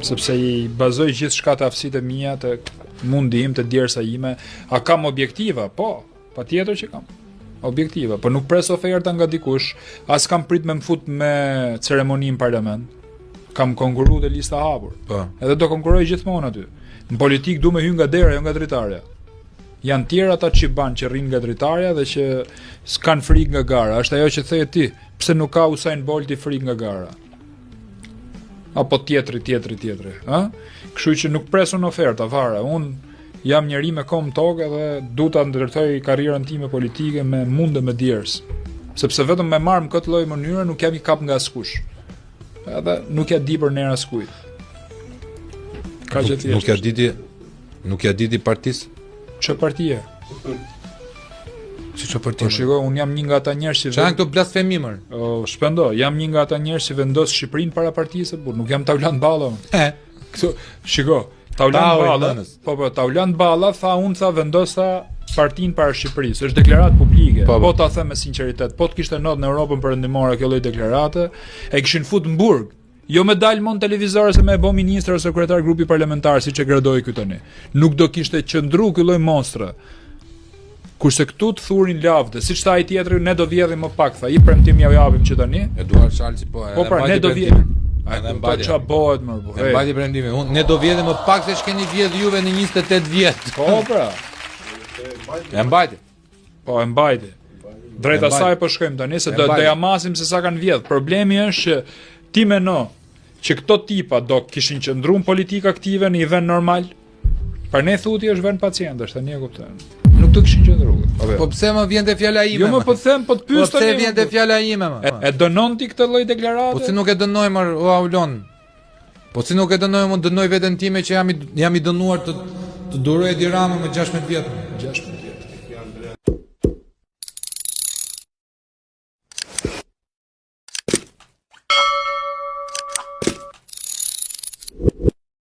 sepse I bazoj gjithçka të aftësitë e mia, të mundi im, të djersa ime. A kam objektiva? Po, patjetër që kam. Objektiva, po nuk pres oferta nga dikush, as kam prit me mfut me ceremoni në parlament. Kam konkurruar te lista hapur. Po. Edhe do konkurroj gjithmonë aty. Në politik du me hyrë nga dera, jo nga dritarja. Janë tjerë ata që ban që rrin nga dritarja dhe që s'kan frikë nga gara. Është ajo që the ti, pse nuk ka Usain Bolti frikë nga gara? Apo tjetri, ëh? Kështu që nuk presun oferta fare. Unë jam njeri me kom tokë dhe du ta ndërtoj karrierën time politike me mundë me djers. Sepse vetëm me marr në këtë lloj mënyre nuk jam I kap nga askush. Edhe nuk ja di për nera skujt. Ka që thjesht. Nuk ja diti partisë? Ç'o partie? Si ç'o partie? Po shiko, un jam një nga ata njerëz që janë këto blasfemi mër. Shpendo, jam një nga ata njerëz që vendos Shqipërinë para partisë, por nuk jam Taulant Balla. Këtu, shiko, Taulant Balla. Po, Taulant Balla tha vendosa partinë para Shqipërisë. Është deklaratë publike. Po ta them me sinqeritet, po të kishte not në Europën perëndimore kjo lloj deklarate, e kishin fut në burg. Jo me dal mon televizor se me e bë ministër ose sekretar grupi parlamentar siç e gradoi ky tani. Nuk do kishte qëndru ky lloj monstre. Kurse këtu të thurin lavdë, siç tha ai tjetri, ne do vjedhim më pak, tha, I premtim ja japim që tani. Eduard Çalci po, po pra, ne do vjedhim. Edhe mbajti ç'a bëhet më bu. Mbajti premtimi. Ne do vjedhim më pak se ç'keni vjedh juve në 28 vjet. Po pra. E mbajti. Po e mbajti. Drejt asaj po shkojmë tani se do ja masim se sa kanë vjedh. Problemi është që ti mendo që këto tipa do kishin qëndruar politik aktive në një vend normal. Për ne thuti është vend pacientësh, tani e kupton. Nuk do kishin qëndruar. Po pse më vjen te fjala ime? Jo më po them, po të pyes tani. Po pse vjen te fjala ime më? E dënon ti këtë lloj deklarate? Po si nuk e dënoj më o Aulon. Po si nuk e dënoj, më dënoj veten time që jam I dënuar të duroj Edi Ramën me 16 vjet. 16